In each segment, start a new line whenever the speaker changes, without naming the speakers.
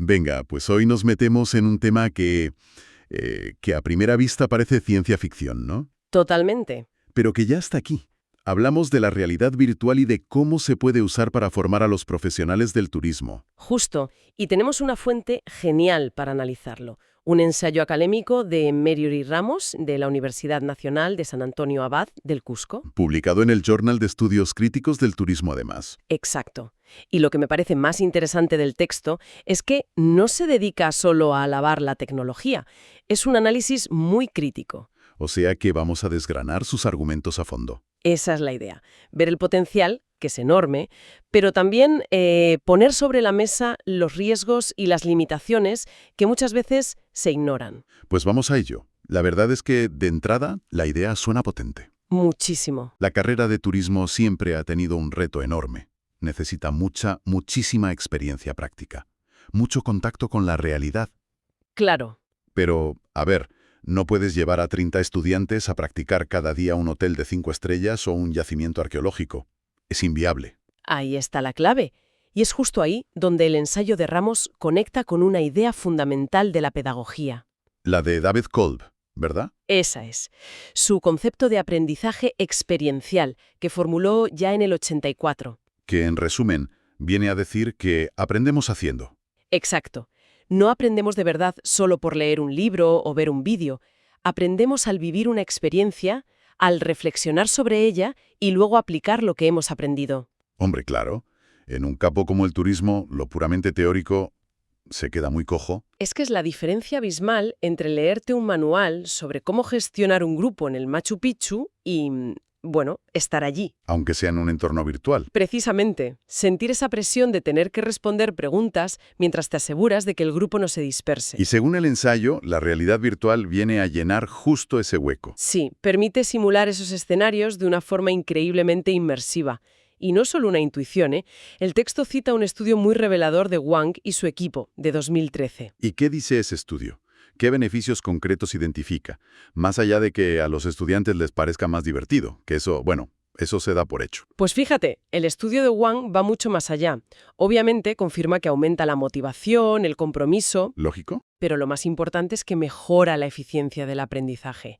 Venga, pues hoy nos metemos en un tema que a primera vista parece ciencia ficción, ¿no?
Totalmente.
Pero que ya está aquí. Hablamos de la realidad virtual y de cómo se puede usar para formar a los profesionales del turismo.
Justo. Y tenemos una fuente genial para analizarlo. Un ensayo académico de Meriory Ramos, de la Universidad Nacional de San Antonio Abad del Cusco.
Publicado en el Journal de Estudios Críticos del Turismo, además.
Exacto. Y lo que me parece más interesante del texto es que no se dedica solo a alabar la tecnología. Es un análisis muy crítico.
O sea que vamos a desgranar sus argumentos a fondo.
Esa es la idea. Ver el potencial, que es enorme, pero también poner sobre la mesa los riesgos y las limitaciones que muchas veces se ignoran.
Pues vamos a ello. La verdad es que, de entrada, la idea suena potente.
Muchísimo.
La carrera de turismo siempre ha tenido un reto enorme. Necesita muchísima experiencia práctica. Mucho contacto con la realidad.
Claro.
Pero, a ver, no puedes llevar a 30 estudiantes a practicar cada día un hotel de 5 estrellas o un yacimiento arqueológico. Es inviable.
Ahí está la clave. Y es justo ahí donde el ensayo de Ramos conecta con una idea fundamental de la pedagogía.
La de David Kolb, ¿verdad?
Esa es. Su concepto de aprendizaje experiencial, que formuló ya en el 84.
Que, en resumen, viene a decir que aprendemos haciendo.
Exacto. No aprendemos de verdad solo por leer un libro o ver un vídeo. Aprendemos al vivir una experiencia, al reflexionar sobre ella y luego aplicar lo que hemos aprendido.
Hombre, claro. En un campo como el turismo, lo puramente teórico se queda muy cojo.
Es que es la diferencia abismal entre leerte un manual sobre cómo gestionar un grupo en el Machu Picchu y, bueno, estar allí.
Aunque sea en un entorno virtual.
Precisamente, sentir esa presión de tener que responder preguntas mientras te aseguras de que el grupo no se disperse.
Y según el ensayo, la realidad virtual viene a llenar justo ese hueco.
Sí, permite simular esos escenarios de una forma increíblemente inmersiva. Y no solo una intuición, ¿eh? El texto cita un estudio muy revelador de Wang y su equipo, de 2013.
¿Y qué dice ese estudio? ¿Qué beneficios concretos identifica? Más allá de que a los estudiantes les parezca más divertido, que eso, bueno, eso se da por hecho.
Pues fíjate, el estudio de Wang va mucho más allá. Obviamente confirma que aumenta la motivación, el compromiso,
¿Lógico?
pero lo más importante es que mejora la eficiencia del aprendizaje.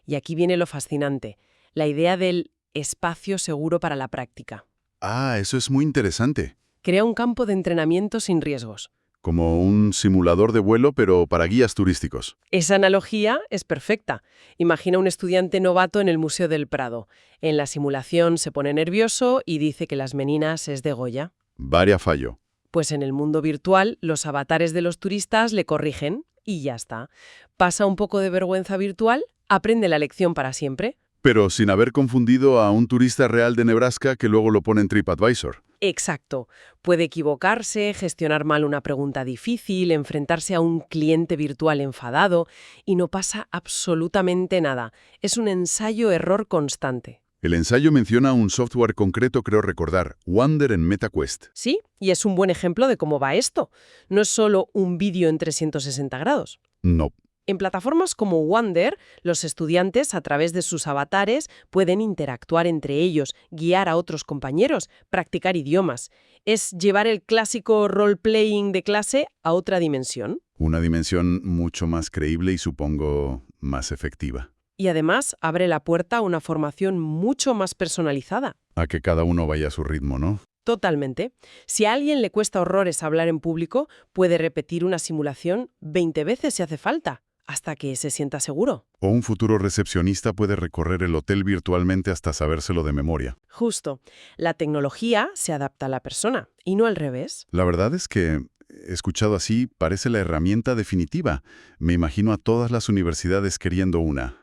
Y aquí viene lo fascinante, la idea del espacio seguro para la práctica.
Ah, eso es muy interesante.
Crea un campo de entrenamiento sin riesgos.
Como un simulador de vuelo, pero para guías turísticos.
Esa analogía es perfecta. Imagina un estudiante novato en el Museo del Prado. En la simulación se pone nervioso y dice que las meninas es de Goya.
Varia fallo.
Pues en el mundo virtual, los avatares de los turistas le corrigen y ya está. Pasa un poco de vergüenza virtual, aprende la lección para siempre.
Pero sin haber confundido a un turista real de Nebraska que luego lo pone en TripAdvisor.
Exacto. Puede equivocarse, gestionar mal una pregunta difícil, enfrentarse a un cliente virtual enfadado y no pasa absolutamente nada. Es un ensayo-error constante.
El ensayo menciona un software concreto, creo recordar, Wander en MetaQuest.
Sí, y es un buen ejemplo de cómo va esto. No es solo un vídeo en 360 grados.
No.
En plataformas como Wander, los estudiantes, a través de sus avatares, pueden interactuar entre ellos, guiar a otros compañeros, practicar idiomas. Es llevar el clásico role-playing de clase a otra dimensión.
Una dimensión mucho más creíble y supongo más efectiva.
Y además abre la puerta a una formación mucho más personalizada.
A que cada uno vaya a su ritmo, ¿no?
Totalmente. Si a alguien le cuesta horrores hablar en público, puede repetir una simulación 20 veces si hace falta, hasta que se sienta seguro.
O un futuro recepcionista puede recorrer el hotel virtualmente hasta sabérselo de memoria.
Justo. La tecnología se adapta a la persona, y no al revés.
La verdad es que, escuchado así, parece la herramienta definitiva. Me imagino a todas las universidades queriendo una.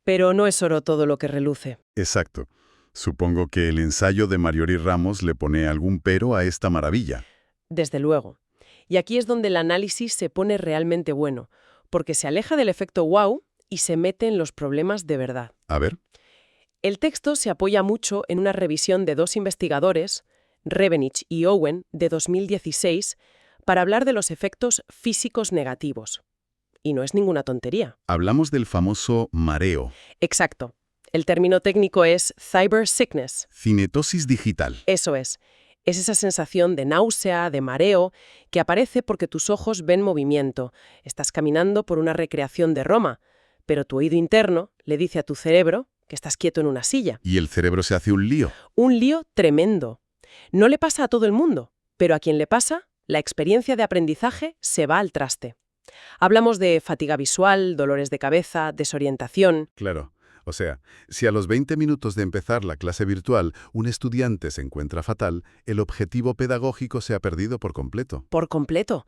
Pero no es oro todo lo que reluce.
Exacto. Supongo que el ensayo de Meriory Ramos le pone algún pero a esta maravilla.
Desde luego. Y aquí es donde el análisis se pone realmente bueno, porque se aleja del efecto wow y se mete en los problemas de verdad.
A ver.
El texto se apoya mucho en una revisión de dos investigadores, Rebenich y Owen, de 2016, para hablar de los efectos físicos negativos. Y no es ninguna tontería.
Hablamos del famoso mareo.
Exacto. El término técnico es cyber sickness.
Cinetosis digital.
Eso es. Es esa sensación de náusea, de mareo, que aparece porque tus ojos ven movimiento. Estás caminando por una recreación de Roma, pero tu oído interno le dice a tu cerebro que estás quieto en una silla.
Y el cerebro se hace un lío.
Un lío tremendo. No le pasa a todo el mundo, pero a quien le pasa, la experiencia de aprendizaje se va al traste. Hablamos de fatiga visual, dolores de cabeza, desorientación.
Claro. O sea, si a los 20 minutos de empezar la clase virtual un estudiante se encuentra fatal, el objetivo pedagógico se ha perdido por completo.
Por completo.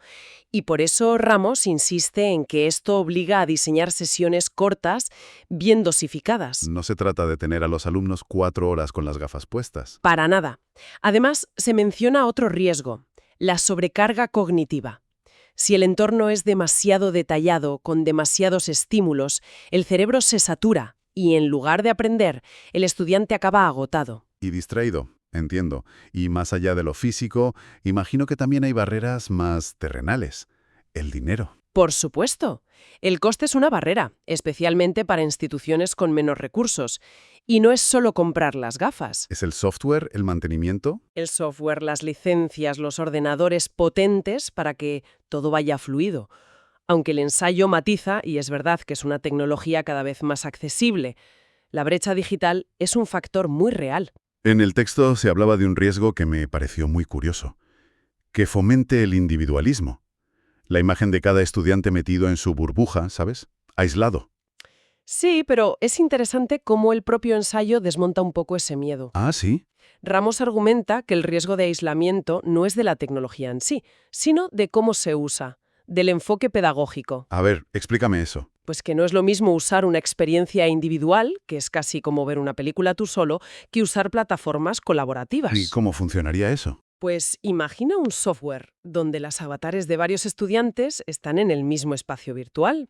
Y por eso Ramos insiste en que esto obliga a diseñar sesiones cortas, bien dosificadas.
No se trata de tener a los alumnos 4 horas con las gafas puestas.
Para nada. Además, se menciona otro riesgo, la sobrecarga cognitiva. Si el entorno es demasiado detallado, con demasiados estímulos, el cerebro se satura y en lugar de aprender, el estudiante acaba agotado.
Y distraído, entiendo. Y más allá de lo físico, imagino que también hay barreras más terrenales. El dinero.
Por supuesto. El coste es una barrera, especialmente para instituciones con menos recursos. Y no es solo comprar las gafas.
¿Es el software, el mantenimiento?
El software, las licencias, los ordenadores potentes para que todo vaya fluido. Aunque el ensayo matiza, y es verdad que es una tecnología cada vez más accesible, la brecha digital es un factor muy real.
En el texto se hablaba de un riesgo que me pareció muy curioso. Que fomente el individualismo. La imagen de cada estudiante metido en su burbuja, ¿sabes? Aislado.
Sí, pero es interesante cómo el propio ensayo desmonta un poco ese miedo.
Ah, ¿sí?
Ramos argumenta que el riesgo de aislamiento no es de la tecnología en sí, sino de cómo se usa, del enfoque pedagógico.
A ver, explícame eso.
Pues que no es lo mismo usar una experiencia individual, que es casi como ver una película tú solo, que usar plataformas colaborativas.
¿Y cómo funcionaría eso?
Pues imagina un software donde las avatares de varios estudiantes están en el mismo espacio virtual.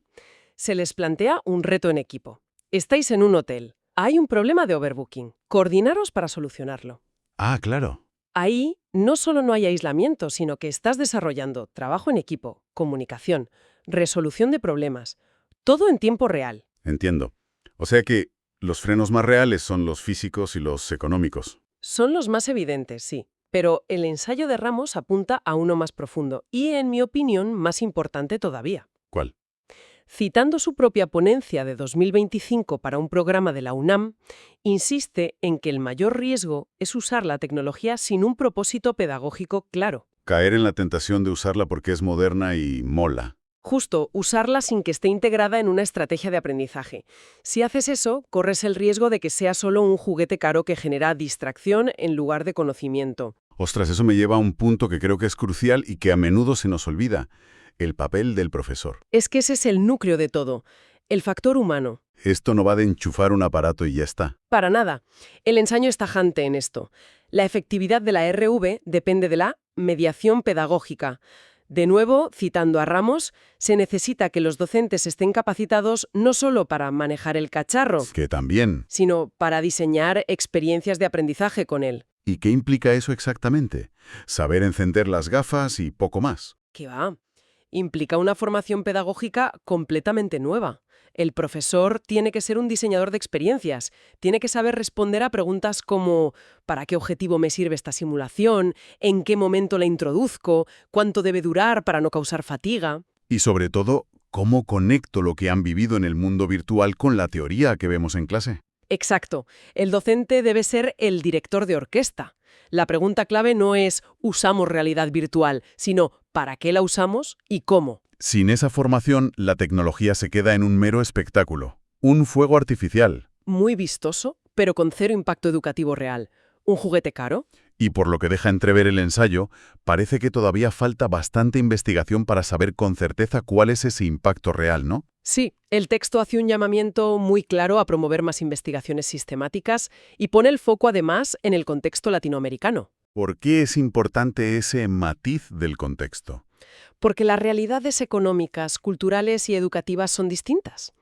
Se les plantea un reto en equipo. Estáis en un hotel. Hay un problema de overbooking. Coordinaros para solucionarlo.
Ah, claro.
Ahí no solo no hay aislamiento, sino que estás desarrollando trabajo en equipo, comunicación, resolución de problemas, todo en tiempo real.
Entiendo. O sea que los frenos más reales son los físicos y los económicos.
Son los más evidentes, sí, pero el ensayo de Ramos apunta a uno más profundo y, en mi opinión, más importante todavía.
¿Cuál?
Citando su propia ponencia de 2025 para un programa de la UNAM, insiste en que el mayor riesgo es usar la tecnología sin un propósito pedagógico claro.
Caer en la tentación de usarla porque es moderna y mola.
Justo, usarla sin que esté integrada en una estrategia de aprendizaje. Si haces eso, corres el riesgo de que sea solo un juguete caro que genera distracción en lugar de conocimiento.
Ostras, eso me lleva a un punto que creo que es crucial y que a menudo se nos olvida. El papel del profesor.
Es que ese es el núcleo de todo, el factor humano.
Esto no va de enchufar un aparato y ya está.
Para nada. El ensayo es tajante en esto. La efectividad de la RV depende de la mediación pedagógica. De nuevo, citando a Ramos, se necesita que los docentes estén capacitados no solo para manejar el cacharro,
Que también.
sino para diseñar experiencias de aprendizaje con él.
¿Y qué implica eso exactamente? Saber encender las gafas y poco más.
¿Qué va? Implica una formación pedagógica completamente nueva. El profesor tiene que ser un diseñador de experiencias, tiene que saber responder a preguntas como ¿para qué objetivo me sirve esta simulación? ¿En qué momento la introduzco? ¿Cuánto debe durar para no causar fatiga?
Y sobre todo, ¿cómo conecto lo que han vivido en el mundo virtual con la teoría que vemos en clase?
Exacto. El docente debe ser el director de orquesta. La pregunta clave no es ¿usamos realidad virtual?, sino ¿para qué la usamos y cómo?
Sin esa formación, la tecnología se queda en un mero espectáculo, un fuego artificial.
Muy vistoso, pero con cero impacto educativo real. ¿Un juguete caro?
Y por lo que deja entrever el ensayo, parece que todavía falta bastante investigación para saber con certeza cuál es ese impacto real, ¿no?
Sí, el texto hace un llamamiento muy claro a promover más investigaciones sistemáticas y pone el foco además en el contexto latinoamericano.
¿Por qué es importante ese matiz del contexto?
Porque las realidades económicas, culturales y educativas son distintas.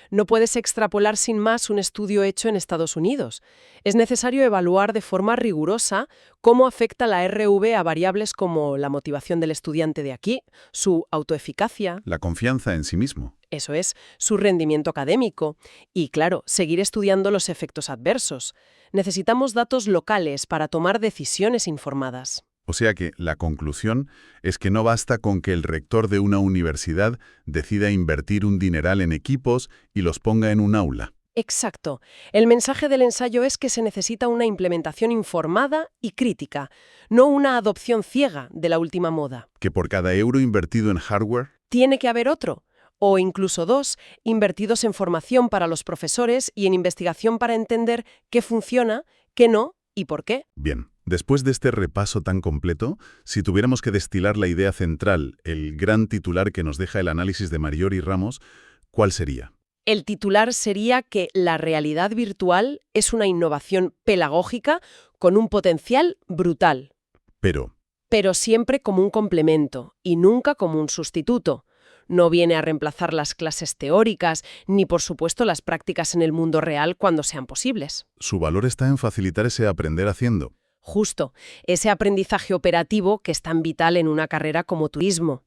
No puedes extrapolar sin más un estudio hecho en Estados Unidos. Es necesario evaluar de forma rigurosa cómo afecta la RV a variables como la motivación del estudiante de aquí, su autoeficacia.
La confianza en sí mismo.
Eso es, su rendimiento académico. Y claro, seguir estudiando los efectos adversos. Necesitamos datos locales para tomar decisiones informadas.
O sea que la conclusión es que no basta con que el rector de una universidad decida invertir un dineral en equipos y los ponga en un aula.
Exacto. El mensaje del ensayo es que se necesita una implementación informada y crítica, no una adopción ciega de la última moda.
Que por cada euro invertido en hardware,
Tiene que haber otro, o incluso dos, invertidos en formación para los profesores y en investigación para entender qué funciona, qué no y por qué.
bien. Después de este repaso tan completo, si tuviéramos que destilar la idea central, el gran titular que nos deja el análisis de Marior y Ramos, ¿cuál sería?
El titular sería que la realidad virtual es una innovación pedagógica con un potencial brutal, pero siempre como un complemento y nunca como un sustituto. No viene a reemplazar las clases teóricas, ni por supuesto las prácticas en el mundo real cuando sean posibles.
Su valor está en facilitar ese aprender haciendo.
Justo, ese aprendizaje operativo que es tan vital en una carrera como turismo.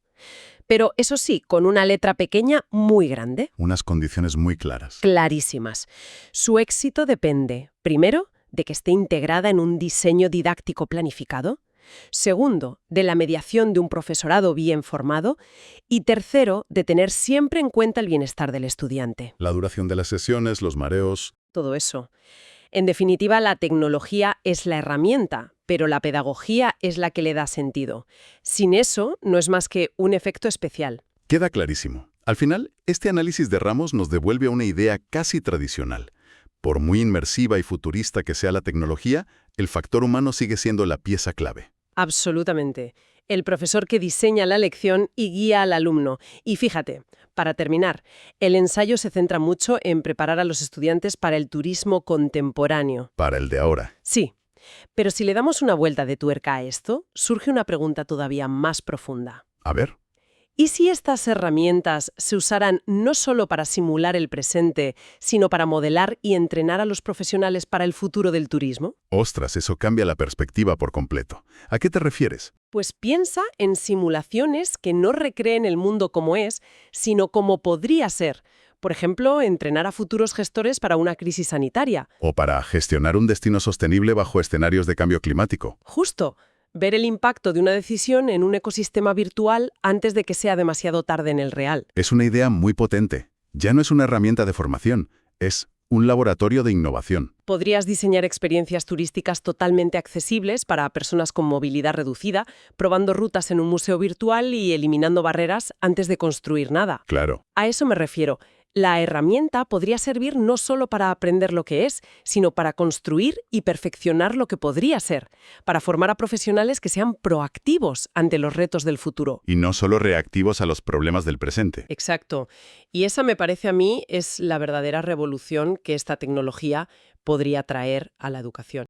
Pero eso sí, con una letra pequeña muy grande.
Unas condiciones muy claras.
Clarísimas. Su éxito depende, primero, de que esté integrada en un diseño didáctico planificado. Segundo, de la mediación de un profesorado bien formado. Y tercero, de tener siempre en cuenta el bienestar del estudiante.
La duración de las sesiones, los mareos.
Todo eso. En definitiva, la tecnología es la herramienta, pero la pedagogía es la que le da sentido. Sin eso, no es más que un efecto especial.
Queda clarísimo. Al final, este análisis de Ramos nos devuelve a una idea casi tradicional. Por muy inmersiva y futurista que sea la tecnología, el factor humano sigue siendo la pieza clave.
Absolutamente. El profesor que diseña la lección y guía al alumno. Y fíjate, para terminar, el ensayo se centra mucho en preparar a los estudiantes para el turismo contemporáneo.
Para el de ahora.
Sí, pero si le damos una vuelta de tuerca a esto, surge una pregunta todavía más profunda.
A ver.
¿Y si estas herramientas se usaran no solo para simular el presente, sino para modelar y entrenar a los profesionales para el futuro del turismo?
Ostras, eso cambia la perspectiva por completo. ¿A qué te refieres?
Pues piensa en simulaciones que no recreen el mundo como es, sino como podría ser. Por ejemplo, entrenar a futuros gestores para una crisis sanitaria.
O para gestionar un destino sostenible bajo escenarios de cambio climático.
Justo. Ver el impacto de una decisión en un ecosistema virtual antes de que sea demasiado tarde en el real.
Es una idea muy potente. Ya no es una herramienta de formación, es un laboratorio de innovación.
Podrías diseñar experiencias turísticas totalmente accesibles para personas con movilidad reducida, probando rutas en un museo virtual y eliminando barreras antes de construir nada.
Claro.
A eso me refiero. La herramienta podría servir no solo para aprender lo que es, sino para construir y perfeccionar lo que podría ser, para formar a profesionales que sean proactivos ante los retos del futuro.
Y no solo reactivos a los problemas del presente.
Exacto. Y esa me parece a mí es la verdadera revolución que esta tecnología podría traer a la educación.